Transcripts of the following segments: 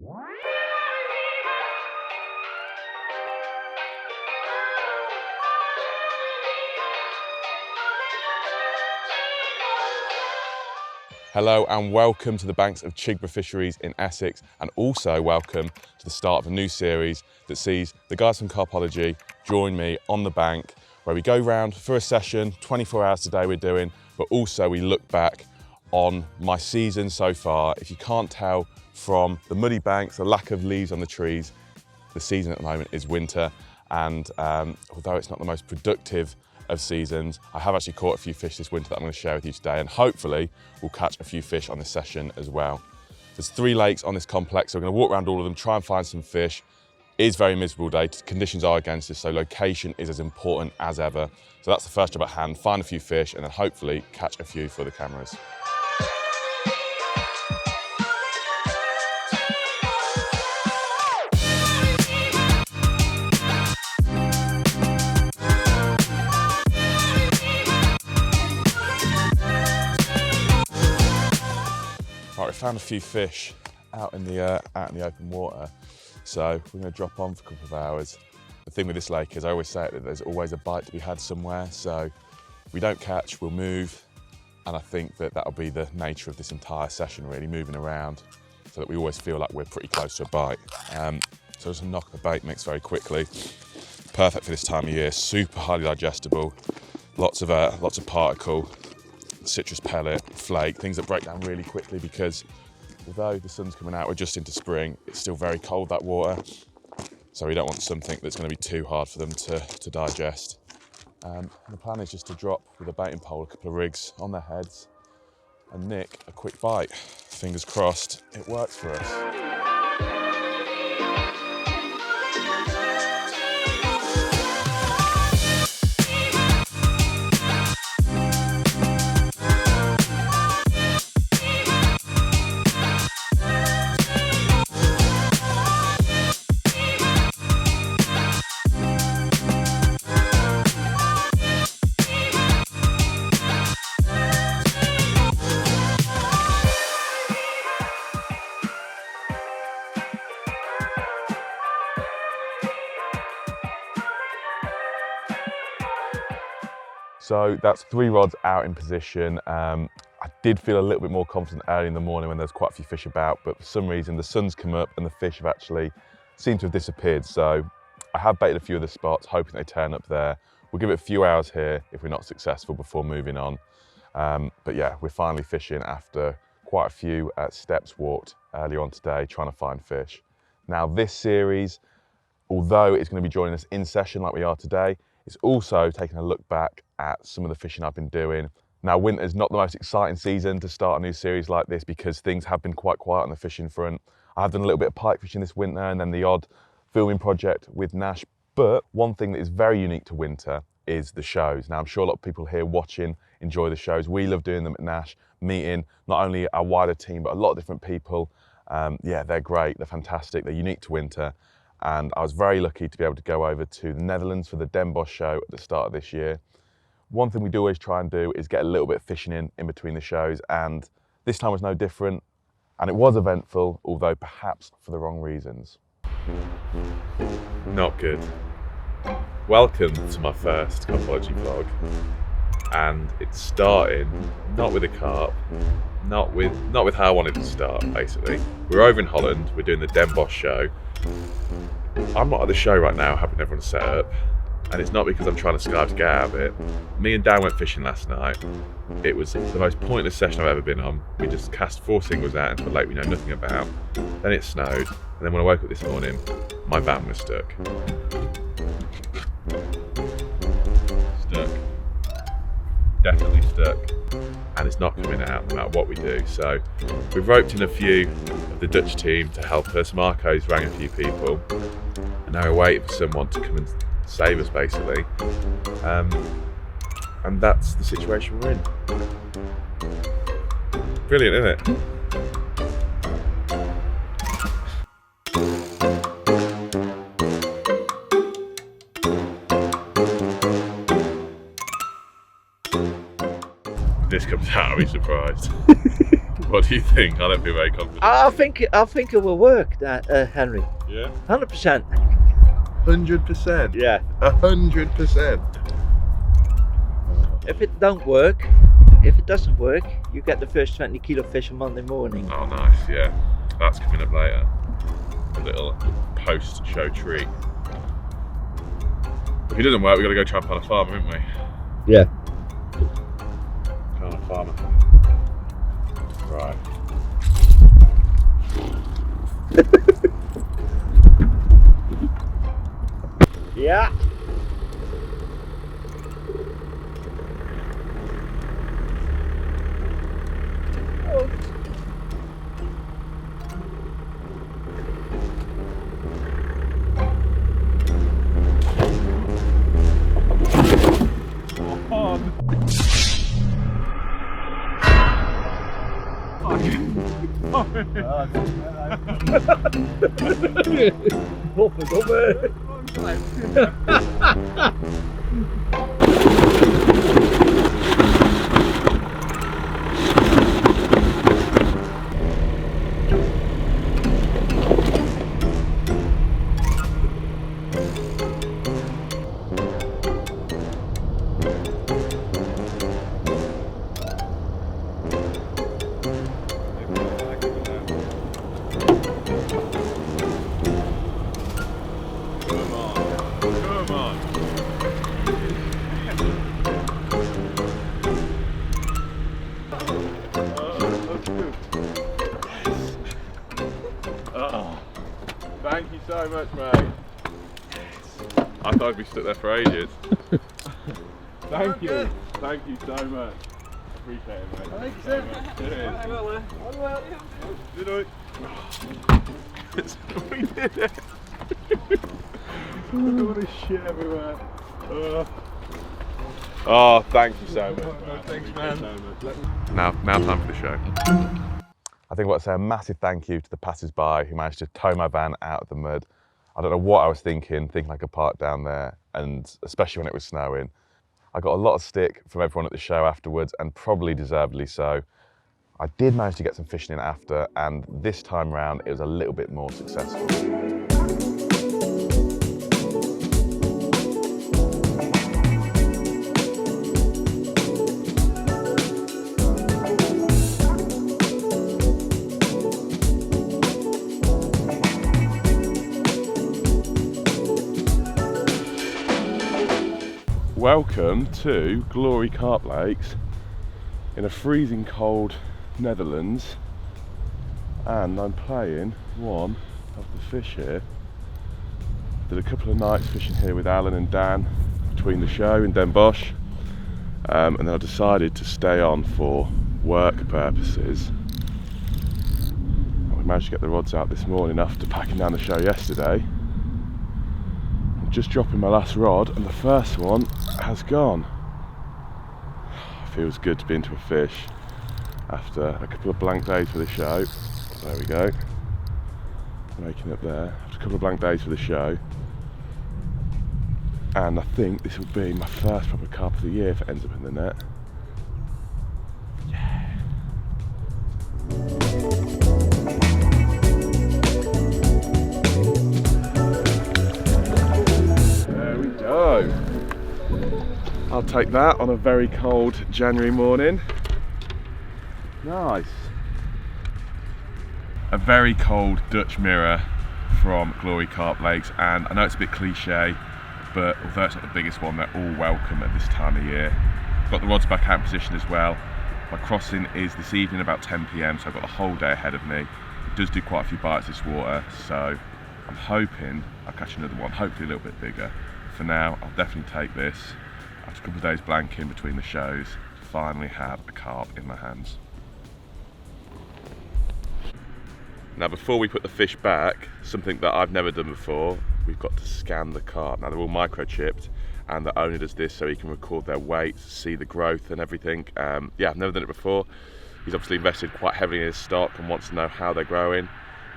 Hello and welcome to the banks of Chigborough Fisheries in Essex, and also welcome to the start of a new series that sees the guys from CARPology join me on the bank, where we go round for a session, 24 hours today we're doing, but also we look back on my season so far. If you can't tell from the muddy banks, the lack of leaves on the trees, the season at the moment is winter, and although it's not the most productive of seasons, I have actually caught a few fish this winter that I'm going to share with you today, and hopefully we'll catch a few fish on this session as well. There's 3 lakes on this complex, so we're going to walk around all of them, try and find some fish. It is a very miserable day, conditions are against us, so location is as important as ever. So that's the first job at hand, find a few fish and then hopefully catch a few for the cameras. Right, we found a few fish out in the open water, so we're going to drop on for a couple of hours. The thing with this lake is, I always say it, that there's always a bite to be had somewhere, so if we don't catch, we'll move, and I think that that'll be the nature of this entire session, really, moving around, so that we always feel like we're pretty close to a bite. So just knock the bait mix very quickly. Perfect for this time of year, super highly digestible, lots of particle, citrus pellet, flake, things that break down really quickly, because although the sun's coming out, we're just into spring, it's still very cold, that water, so we don't want something that's going to be too hard for them to digest. And the plan is just to drop with a baiting pole a couple of rigs on their heads and nick a quick bite. Fingers crossed it works for us. So that's 3 rods out in position. I did feel a little bit more confident early in the morning when there's quite a few fish about, but for some reason the sun's come up and the fish have actually seemed to have disappeared. So I have baited a few of the spots, hoping they turn up there. We'll give it a few hours here if we're not successful before moving on. But yeah, we're finally fishing after quite a few steps walked earlier on today, trying to find fish. Now this series, although it's going to be joining us in session like we are today, it's also taking a look back at some of the fishing I've been doing. Now, winter's not the most exciting season to start a new series like this because things have been quite quiet on the fishing front. I have done a little bit of pike fishing this winter and then the odd filming project with Nash. But one thing that is very unique to winter is the shows. Now, I'm sure a lot of people here watching enjoy the shows. We love doing them at Nash, meeting not only our wider team, but a lot of different people. Yeah, they're great, they're fantastic, they're unique to winter. And I was very lucky to be able to go over to the Netherlands for the 𝘃𝗵𝗀𝗲 show at the start of this year. One thing we do always try and do is get a little bit of fishing in between the shows, and this time was no different. And it was eventful, although perhaps for the wrong reasons. Not good. Welcome to my first CARPology vlog. And it's starting not with a carp, not with how I wanted to start, basically. We're over in Holland, we're doing the 𝘃𝗵𝗀𝗲𝗲 show. I'm not at the show right now, helping everyone set up, and it's not because I'm trying to Skype to get out of it. Me and Dan went fishing last night. It was the most pointless session I've ever been on. We just cast 4 singles out into a lake we know nothing about. Then it snowed, and then when I woke up this morning, my van was stuck. Stuck. Definitely stuck. And it's not coming out no matter what we do. So we've roped in a few of the Dutch team to help us. Marco's rang a few people, and now we're waiting for someone to come and save us, basically. And that's the situation we're in. Brilliant, isn't it? If this comes out, I'll be surprised. What do you think? I don't feel very confident. I think it will work, that Henry. Yeah? 100%. 100%? Yeah. 100%? If it doesn't work, you get the first 20 kilo fish on Monday morning. Oh, nice, yeah. That's coming up later. A little post-show treat. If it doesn't work, we've got to go try and find a farmer, haven't we? Yeah. Find a farmer. Right. Yeah. Thank you so much, mate. I thought I'd be stuck there for ages. Thank you. Thank you so much. Appreciate it, mate. Thank you, so sir. much. Cheers. We did it. Look at all this shit everywhere. Oh, thank you so much, man. Thanks, man. So much. Now time for the show. I think I want to say a massive thank you to the passers-by who managed to tow my van out of the mud. I don't know what I was thinking I could park down there, and especially when it was snowing. I got a lot of stick from everyone at the show afterwards, and probably deservedly so. I did manage to get some fishing in after, and this time round it was a little bit more successful. Welcome to Glory Carp Lakes in a freezing cold Netherlands, and I'm playing one of the fish here. Did a couple of nights fishing here with Alan and Dan between the show in Den Bosch, and then I decided to stay on for work purposes. And we managed to get the rods out this morning after packing down the show yesterday. Just dropping my last rod, and the first one has gone. Feels good to be into a fish after a couple of blank days for the show. There we go, making up there. After a couple of blank days for the show, and I think this will be my first proper carp of the year if it ends up in the net. Yeah. I'll take that on a very cold January morning. Nice. A very cold Dutch mirror from Glory Carp Lakes, and I know it's a bit cliche, but although it's not the biggest one, they're all welcome at this time of year. Got the rods back out in position as well. My crossing is this evening about 10 PM, so I've got the whole day ahead of me. It does do quite a few bites this water, so I'm hoping I'll catch another one, hopefully a little bit bigger. For now, I'll definitely take this after a couple of days blanking between the shows to finally have a carp in my hands. Now, before we put the fish back, something that I've never done before, we've got to scan the carp. Now, they're all microchipped, and the owner does this so he can record their weight, see the growth and everything. Yeah, I've never done it before. He's obviously invested quite heavily in his stock and wants to know how they're growing,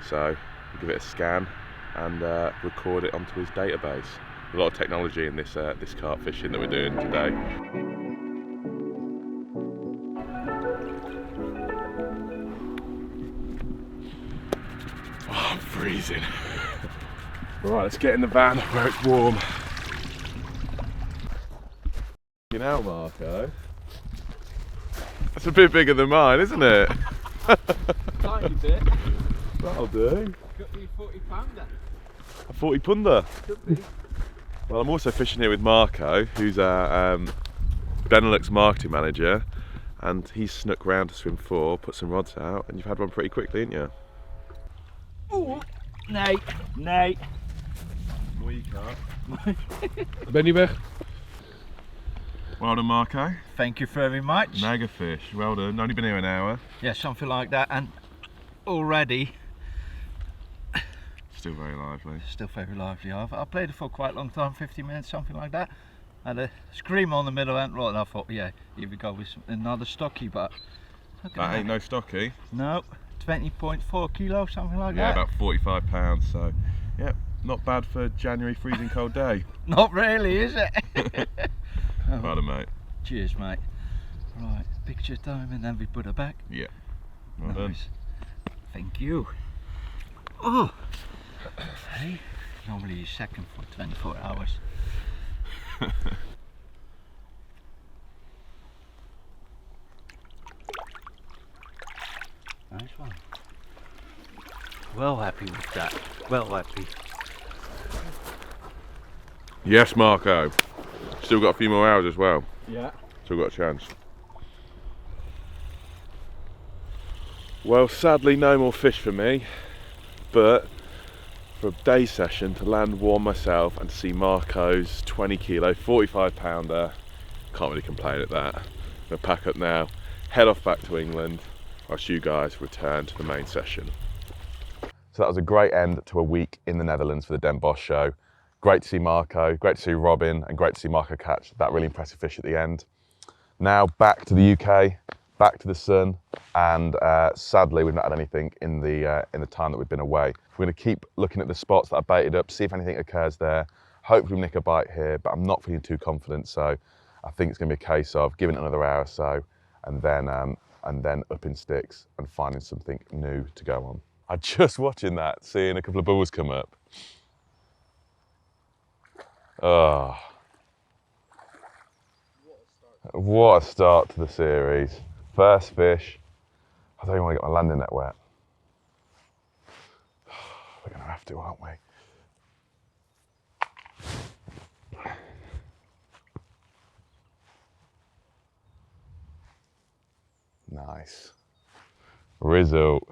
so we'll give it a scan and record it onto his database. A lot of technology in this this carp fishing that we're doing today. freezing. Right, let's get in the van where it's warm. You know, Marco. That's a bit bigger than mine, isn't it? Tiny bit. That'll do. Got you 40 pounder. A 40 pounder. Could be. Well, I'm also fishing here with Marco, who's our Benelux marketing manager, and he's snuck round to swim 4, put some rods out, and you've had one pretty quickly, haven't you? Oh, nee, nee. Well, you can't. Ben je weg? Well done, Marco. Thank you very much. Mega fish. Well done. Only been here an hour. Yeah, something like that, and already Still very lively. still very lively. I played it for quite a long time, 50 minutes, something like that. Had a scream on the middle end rod, and I thought, yeah, here we go with another stocky, but That ain't no stocky. no, 20.4 kilos, something like Yeah, that. about 45 pounds. So, yeah, not bad for January freezing cold day. Not really, is it? Well done, mate. Cheers, mate. Right, picture time, and then we put her back. Yeah. Well done. Nice. Thank you. Oh, hey, normally you're second for 24 hours. Nice one. Well happy with that. Well happy. Yes, Marco. Still got a few more hours as well. Yeah. Still got a chance. Well, sadly, no more fish for me, but for a day session to land warm myself and to see Marco's 20 kilo, 45 pounder, can't really complain at that. I'm gonna pack up now, head off back to England, whilst you guys return to the main session. So that was a great end to a week in the Netherlands for the Den Bosch show. Great to see Marco, great to see Robin, and great to see Marco catch that really impressive fish at the end. Now back to the UK, back to the sun, and sadly we've not had anything in the time that we've been away. We're going to keep looking at the spots that I baited up, see if anything occurs there. Hopefully we nick a bite here, but I'm not feeling too confident, so I think it's going to be a case of giving it another hour or so, and then up in sticks and finding something new to go on. I'm just watching that, seeing a couple of bubbles come up. Oh, what a start to the series. First fish. I don't even want to get my landing net wet. We're going to have to, aren't we? Nice. Result.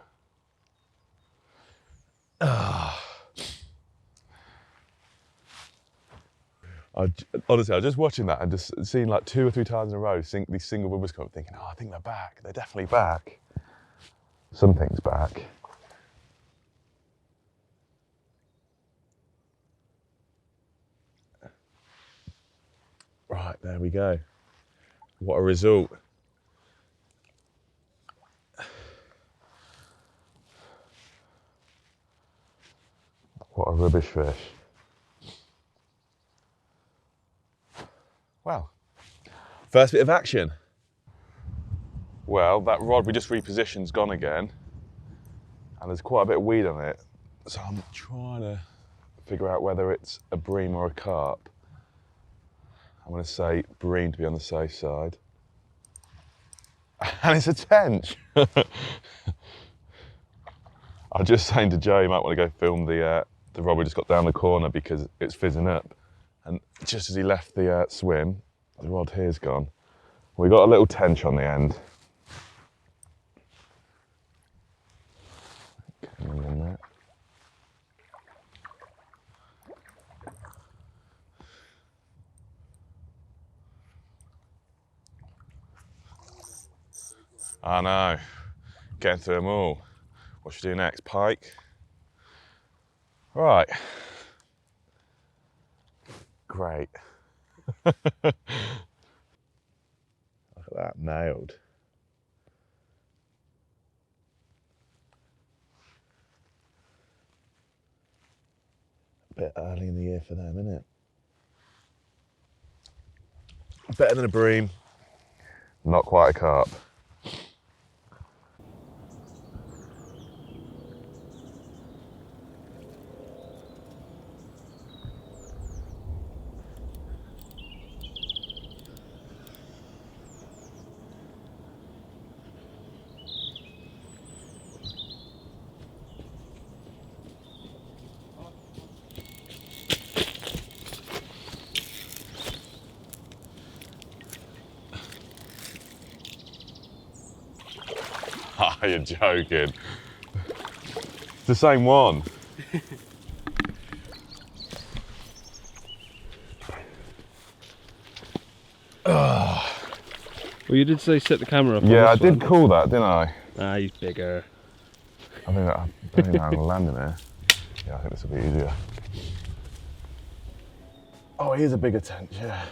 Honestly, I was just watching that and just seeing like 2 or 3 times in a row these single bubbles come up, thinking, oh, I think they're back. They're definitely back. Something's back. Right, there we go. What a result. What a rubbish fish. Wow. First bit of action. Well, that rod we just repositioned's gone again, and there's quite a bit of weed on it. So I'm trying to figure out whether it's a bream or a carp. I'm going to say bream to be on the safe side. And it's a tench. I was just saying to Joe, you might want to go film the rod we just got down the corner because it's fizzing up. And just as he left the swim, the rod here's gone. We got a little tench on the end. Coming in there. I know, getting through them all. What should we do next? Pike? Right. Great. Look at that, nailed. A bit early in the year for them, isn't it? Better than a bream, not quite a carp. You're joking. It's the same one. Well, you did say set the camera up. Yeah, I did call that, didn't I? Ah, he's bigger. I don't think I'm going to land in there. Yeah, I think this will be easier. Oh, he is a bigger tench, yeah.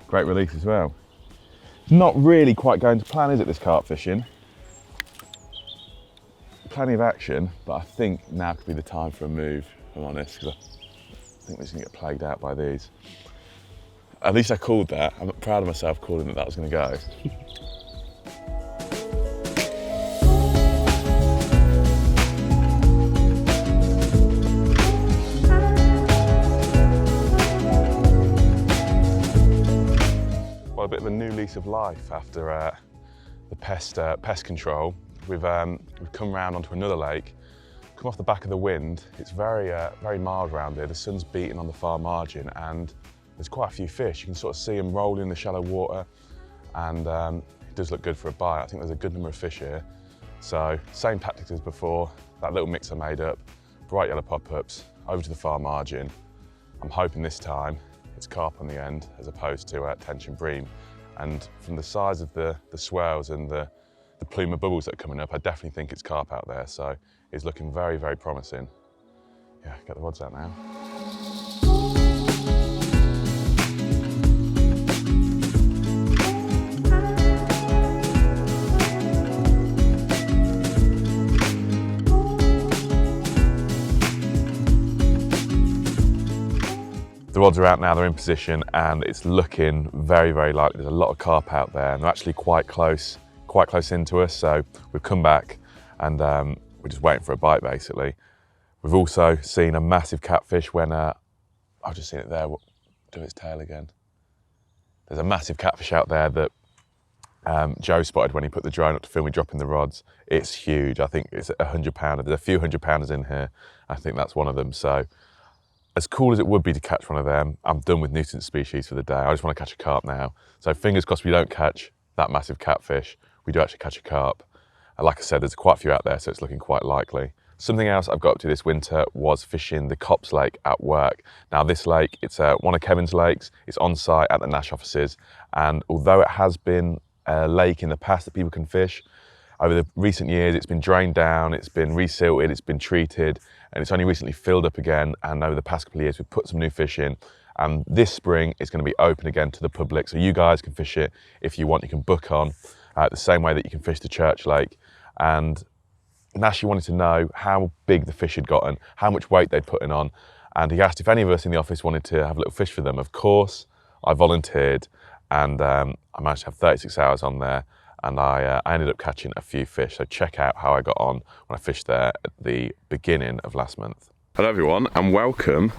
Great release as well. Not really quite going to plan, is it, this carp fishing? Plenty of action, but I think now could be the time for a move, if I'm honest, because I think we're just going to get plagued out by these. At least I called that. I'm proud of myself calling that was going to go. A bit of a new lease of life after the pest control. We've come round onto another lake, come off the back of the wind. It's very mild around here. The sun's beating on the far margin and there's quite a few fish. You can sort of see them rolling in the shallow water and it does look good for a bite. I think there's a good number of fish here. So same tactics as before, that little mix I made up, bright yellow pop-ups, over to the far margin. I'm hoping this time it's carp on the end as opposed to 𝘃𝗵𝗶𝗀𝗲. And from the size of the swells and the plume of bubbles that are coming up, I definitely think it's carp out there. So it's looking very, very promising. Yeah, get the rods out now. The rods are out now, they're in position, and it's looking very, very likely. There's a lot of carp out there, and they're actually quite close into us. So we've come back, and we're just waiting for a bite, basically. We've also seen a massive catfish when, I've just seen it there, do its tail again. There's a massive catfish out there that Joe spotted when he put the drone up to film me dropping the rods. It's huge. I think it's 100-pounder. There's a few 100-pounders in here. I think that's one of them. So as cool as it would be to catch one of them, I'm done with nuisance species for the day. I just want to catch a carp now. So fingers crossed we don't catch that massive catfish. We do actually catch a carp. And like I said, there's quite a few out there, so it's looking quite likely. Something else I've got up to this winter was fishing the Copse lake at work. Now this lake, it's one of Kevin's lakes. It's on site at the Nash offices. And although it has been a lake in the past that people can fish, over the recent years, it's been drained down, it's been resilted, it's been treated, and it's only recently filled up again. And over the past couple of years, we've put some new fish in. And this spring, it's going to be open again to the public. So you guys can fish it if you want. You can book on the same way that you can fish the Church Lake. And Nashy wanted to know how big the fish had gotten, how much weight they'd put in on. And he asked if any of us in the office wanted to have a little fish for them. Of course, I volunteered, and I managed to have 36 hours on there. And I ended up catching a few fish. So check out how I got on when I fished there at the beginning of last month. Hello everyone, and welcome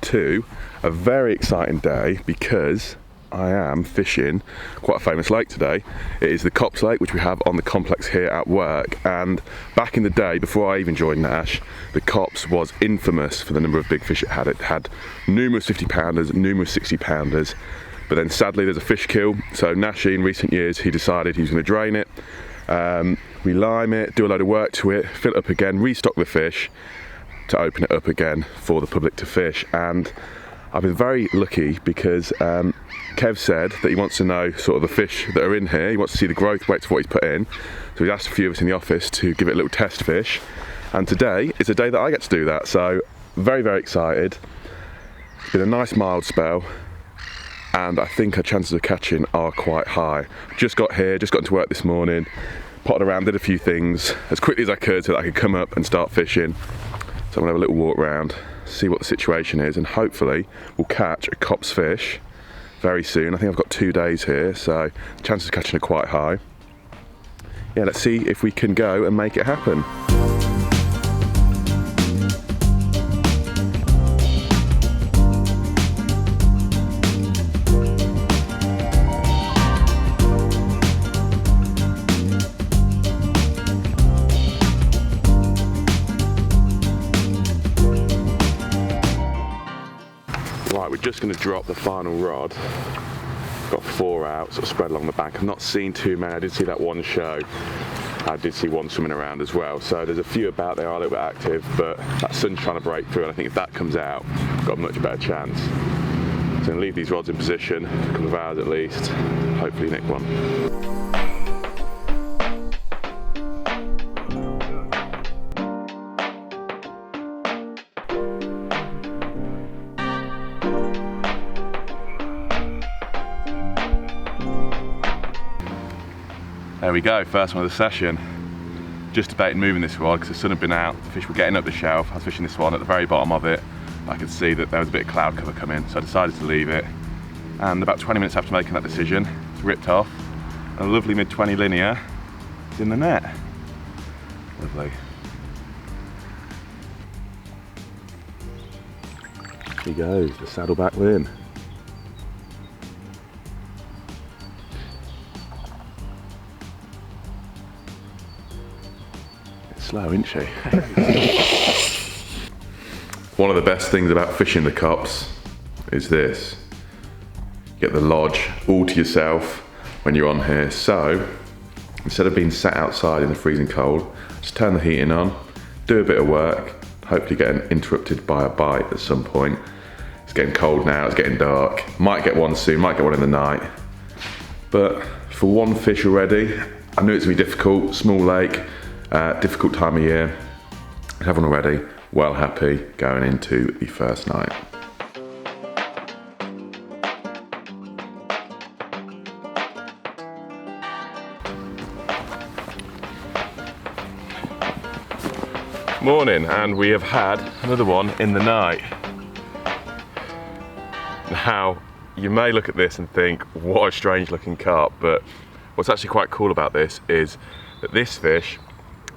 to a very exciting day because I am fishing quite a famous lake today. It is the Copse lake, which we have on the complex here at work. And back in the day, before I even joined Nash, the Copse was infamous for the number of big fish it had. It had numerous 50-pounders, numerous 60-pounders. But then sadly there's a fish kill, so Nashy in recent years he decided he was going to drain it, re-lime it, do a load of work to it, fill it up again, restock the fish to open it up again for the public to fish. And I've been very lucky because Kev said that he wants to know sort of the fish that are in here, he wants to see the growth rates of what he's put in, so he's asked a few of us in the office to give it a little test fish, and today is a day that I get to do that, so very, very excited. It's been a nice mild spell, and I think our chances of catching are quite high. Just got here, just got into work this morning, potted around, did a few things as quickly as I could so that I could come up and start fishing. So I'm gonna have a little walk around, see what the situation is, and hopefully we'll catch a Copse fish very soon. I think I've got 2 days here, so the chances of catching are quite high. Yeah, let's see if we can go and make it happen. just going to drop the final rod. Got 4 out, sort of spread along the bank. I've not seen too many. I did see that one show. I did see one swimming around as well. So there's a few about. They are a little bit active, but that sun's trying to break through, and I think if that comes out, I've got a much better chance. So I'm going to leave these rods in position, a couple of hours at least, hopefully nick one. There we go, first one of the session. Just debating moving this rod because the sun had been out, the fish were getting up the shelf. I was fishing this one at the very bottom of it. I could see that there was a bit of cloud cover coming, so I decided to leave it. And about 20 minutes after making that decision, it's ripped off. And a lovely mid-20 linear is in the net. Lovely. Here he goes, the saddleback limb. Slow, isn't she? One of the best things about fishing the Copse is this. You get the lodge all to yourself when you're on here. So, instead of being sat outside in the freezing cold, just turn the heating on, do a bit of work, hopefully getting interrupted by a bite at some point. It's getting cold now, it's getting dark. Might get one soon, might get one in the night. But for one fish already, I knew it's gonna be difficult, small lake, difficult time of year. I have one already, well happy going into the first night. Morning, and we have had another one in the night. Now, you may look at this and think, what a strange looking carp, but what's actually quite cool about this is that this fish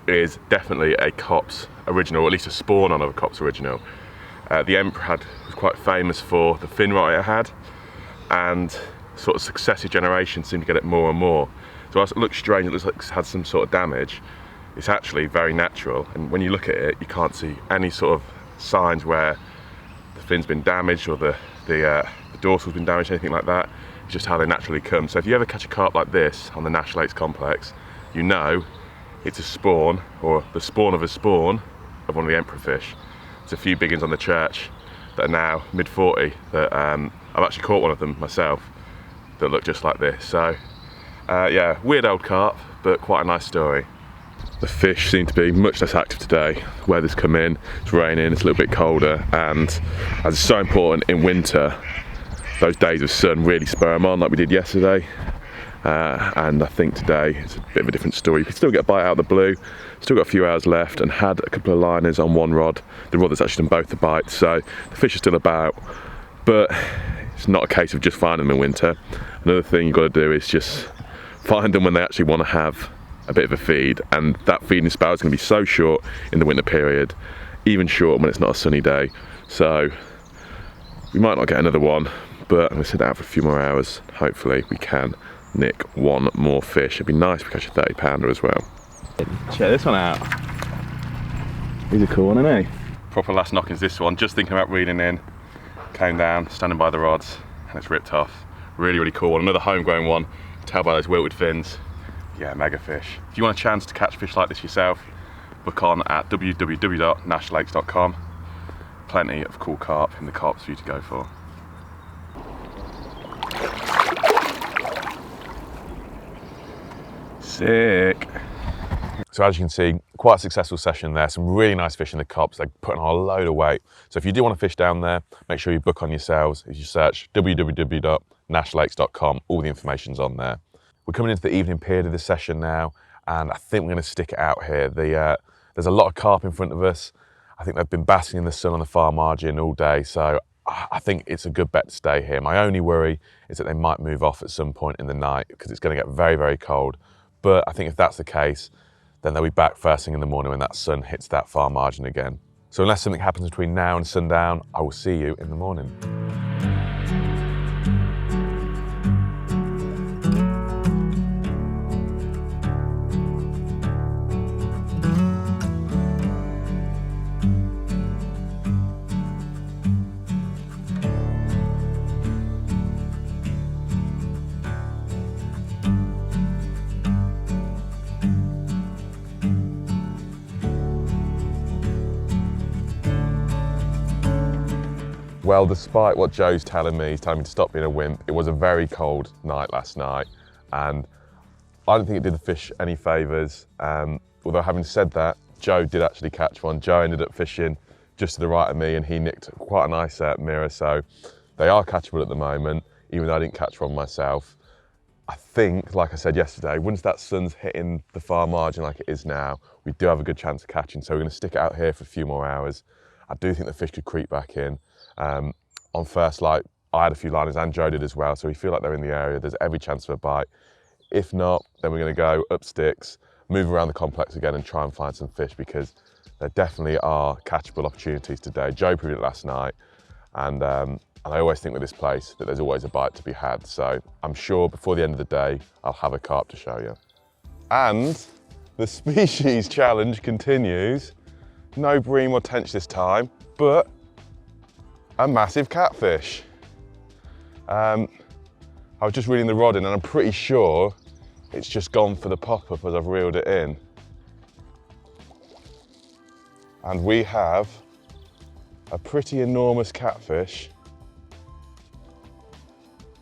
is definitely a Copse original, or at least a spawn on of a Copse original. The Emperor was quite famous for the fin rot it had, and sort of successive generations seem to get it more and more. So whilst it looks strange, it looks like it's had some sort of damage, it's actually very natural, and when you look at it, you can't see any sort of signs where the fin's been damaged or the dorsal's been damaged, anything like that. It's just how they naturally come. So if you ever catch a carp like this on the Nash Lakes complex, you know it's a spawn, or the spawn of a spawn, of one of the Emperor fish. There's a few big ones on the church that are now mid-40 that I've actually caught one of them myself that look just like this. So yeah, weird old carp, but quite a nice story. The fish seem to be much less active today. The weather's come in, it's raining, it's a little bit colder, and as it's so important in winter, those days of sun really spur them on like we did yesterday. And I think today it's a bit of a different story. You can still get a bite out of the blue, still got a few hours left, and had a couple of liners on one rod, the rod that's actually done both the bites, so the fish are still about, but it's not a case of just finding them in winter. Another thing you've got to do is just find them when they actually want to have a bit of a feed, and that feeding spell is going to be so short in the winter period, even short when it's not a sunny day. So we might not get another one, but I'm going to sit out for a few more hours. Hopefully we can nick one more fish. It'd be nice if we catch a 30 pounder as well. Check this one out. He's a cool one, isn't he? Proper last knocking's this one. Just thinking about reeling in, came down, standing by the rods, and it's ripped off. Really, really cool one. Another homegrown one. Tell by those wilted fins. Yeah, mega fish. If you want a chance to catch fish like this yourself, book on at www.nashlakes.com. Plenty of cool carp in the Copse for you to go for. Sick. So as you can see, quite a successful session there. Some really nice fish in the Copse. They're putting on a load of weight. So if you do want to fish down there, make sure you book on yourselves. If you search www.nashlakes.com, all the information's on there. We're coming into the evening period of this session now, and I think we're going to stick it out here. There's a lot of carp in front of us. I think they've been basking in the sun on the far margin all day, so I think it's a good bet to stay here. My only worry is that they might move off at some point in the night because it's going to get very, very cold. But I think if that's the case, then they'll be back first thing in the morning when that sun hits that far margin again. So unless something happens between now and sundown, I will see you in the morning. Well, despite what Joe's telling me, he's telling me to stop being a wimp, it was a very cold night last night, and I don't think it did the fish any favours. Although having said that, Joe did actually catch one. Joe ended up fishing just to the right of me, and he nicked quite a nice mirror, so they are catchable at the moment, even though I didn't catch one myself. I think, like I said yesterday, once that sun's hitting the far margin like it is now, we do have a good chance of catching, so we're going to stick it out here for a few more hours. I do think the fish could creep back in. On first light, I had a few liners and Joe did as well, so we feel like they're in the area. There's every chance of a bite. If not, then we're going to go up sticks, move around the complex again and try and find some fish, because there definitely are catchable opportunities today. Joe proved it last night, and I always think with this place that there's always a bite to be had. So I'm sure before the end of the day, I'll have a carp to show you. And the species challenge continues. No bream or tench this time, but a massive catfish. I was just reading the rod in, and I'm pretty sure it's just gone for the pop-up as I've reeled it in. And we have a pretty enormous catfish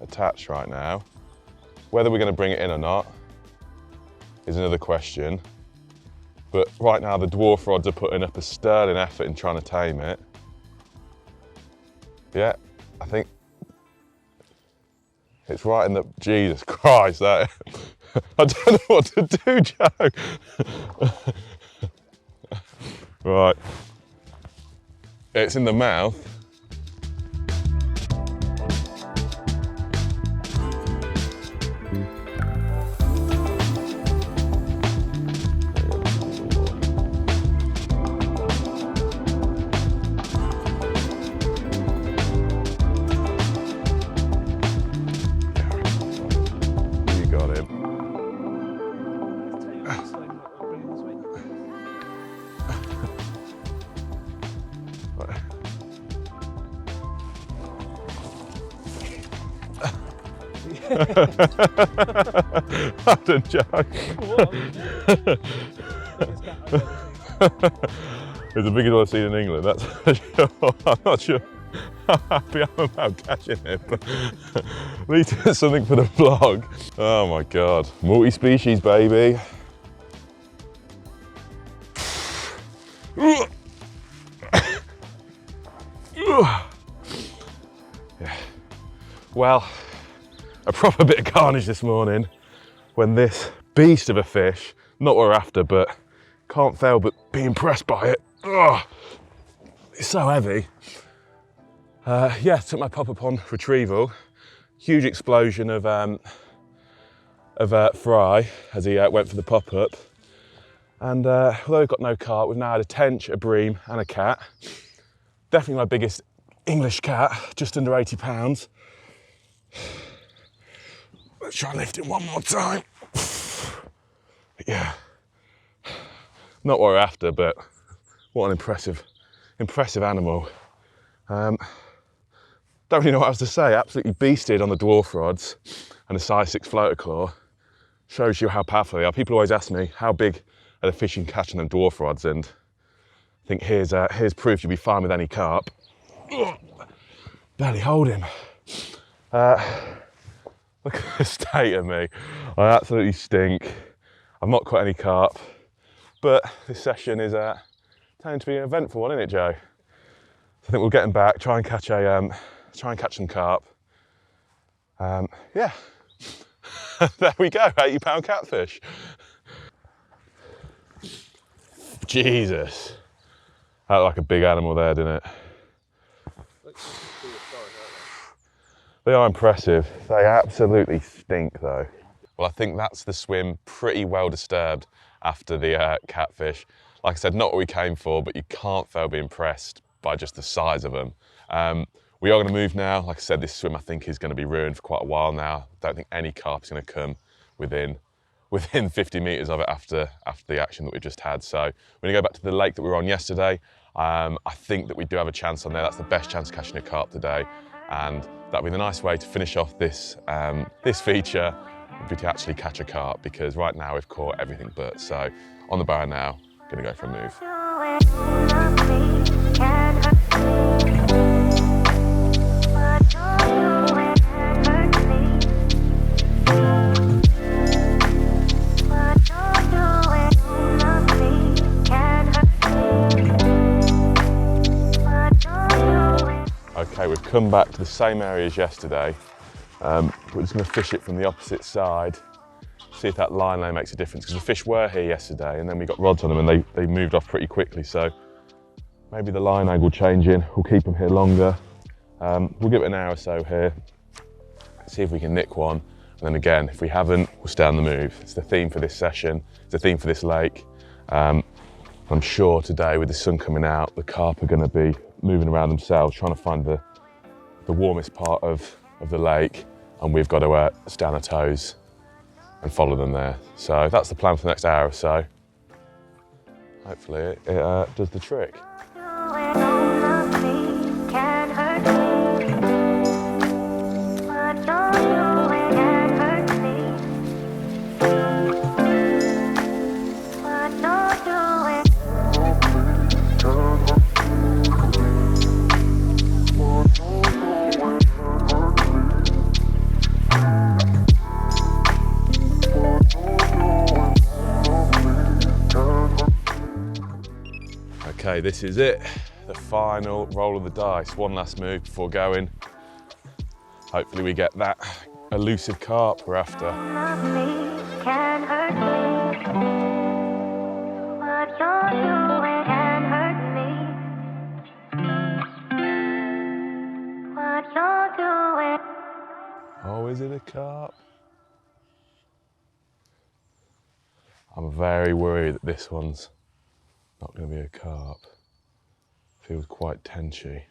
attached right now. Whether we're going to bring it in or not is another question. But right now the dwarf rods are putting up a sterling effort in trying to tame it. Yeah, I think it's right in the, Jesus Christ, that, I don't know what to do, Joe. Right, it's in the mouth. I don't joke. It's the biggest one I've seen in England, that's for sure. I'm not sure how happy I am about catching it, but at least it's something for the vlog. Oh my God, multi-species, baby. Yeah. Well, a proper bit of carnage this morning when this beast of a fish, not what we're after, but can't fail but be impressed by it. Ugh, it's so heavy. Yeah, took my pop-up on retrieval. Huge explosion of fry as he went for the pop-up. And although we've got no carp, we've now had a tench, a bream and a cat. Definitely my biggest English cat, just under 80 pounds. Let's try and lift it one more time. But yeah, not what we're after, but what an impressive animal. Don't really know what else to say. Absolutely beasted on the dwarf rods and a size 6 floater claw. Shows you how powerful they are. People always ask me how big are the fish you can catch on them dwarf rods, and I think here's proof you'll be fine with any carp. Ugh, barely hold him. Look at the state of me. I absolutely stink. I've not caught any carp, but this session is turning to be an eventful one, isn't it, Joe? So I think we'll get him back, try and catch some carp. Yeah, there we go, 80-pound catfish. Jesus, that looked like a big animal there, didn't it? They are impressive. They absolutely stink though. Well, I think that's the swim pretty well disturbed after the catfish. Like I said, not what we came for, but you can't fail be impressed by just the size of them. We are going to move now. Like I said, this swim I think is going to be ruined for quite a while now. I don't think any carp is going to come within 50 metres of it after the action that we just had. So we're going to go back to the lake that we were on yesterday. I think that we do have a chance on there. That's the best chance of catching a carp today. And that'll be the nice way to finish off this feature, would be to actually catch a carp, because right now we've caught everything but. So on the bar now, gonna go for a move. Okay, we've come back to the same area as yesterday. We're just going to fish it from the opposite side, see if that line lay makes a difference, because the fish were here yesterday and then we got rods on them and they moved off pretty quickly, so maybe the line angle changing, we'll keep them here longer. We'll give it an hour or so here, see if we can nick one, and then again, if we haven't, we'll stay on the move. It's the theme for this session, it's the theme for this lake. I'm sure today with the sun coming out, the carp are going to be moving around themselves, trying to find the warmest part of the lake, and we've got to stay on our toes and follow them there. So that's the plan for the next hour or so. Hopefully it does the trick. Okay, this is it, the final roll of the dice. One last move before going. Hopefully we get that elusive carp we're after. Oh, is it a carp? I'm very worried that this one's not going to be a carp. Feels quite 𝘃𝗶𝗀𝗲cie.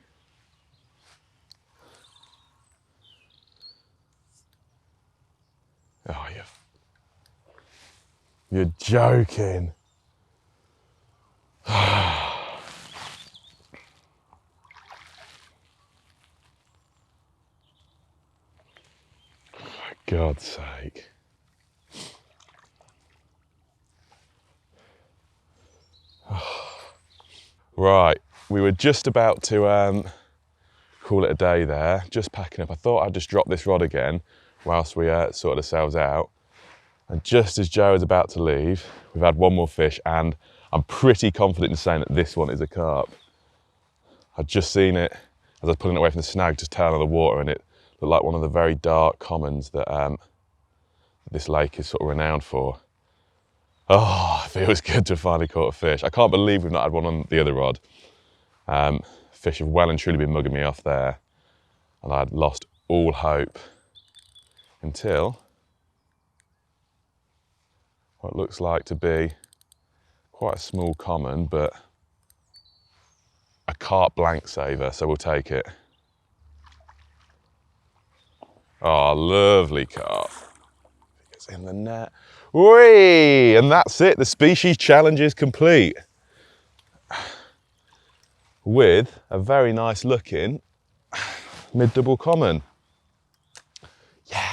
Oh, you're joking. For God's sake. Right, we were just about to call it a day there, just packing up. I thought I'd just drop this rod again whilst we sorted ourselves out. And just as Joe is about to leave, we've had one more fish, and I'm pretty confident in saying that this one is a carp. I'd just seen it as I was pulling it away from the snag, just tail of the water, and it looked like one of the very dark commons that this lake is sort of renowned for. Oh, it feels good to have finally caught a fish. I can't believe we've not had one on the other rod. Fish have well and truly been mugging me off there, and I'd lost all hope until what looks like to be quite a small common, but a carp blank saver, so we'll take it. Oh, lovely carp. It's in the net. Whee! And that's it, the species challenge is complete. With a very nice looking mid-double common. Yeah!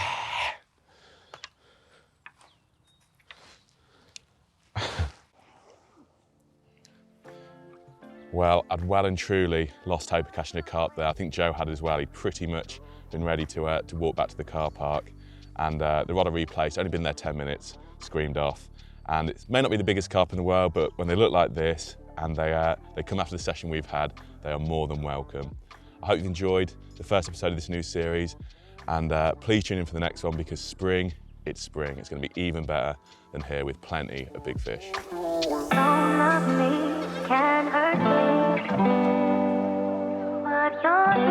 Well, I'd well and truly lost hope of catching a carp there. I think Joe had as well. He'd pretty much been ready to walk back to the car park. And the rod I replaced, only been there 10 minutes, screamed off. And it may not be the biggest carp in the world, but when they look like this and they come after the session we've had, they are more than welcome. I hope you've enjoyed the first episode of this new series, and please tune in for the next one, because spring, it's spring. It's going to be even better than here with plenty of big fish. Don't love me, can't hurt me, but you're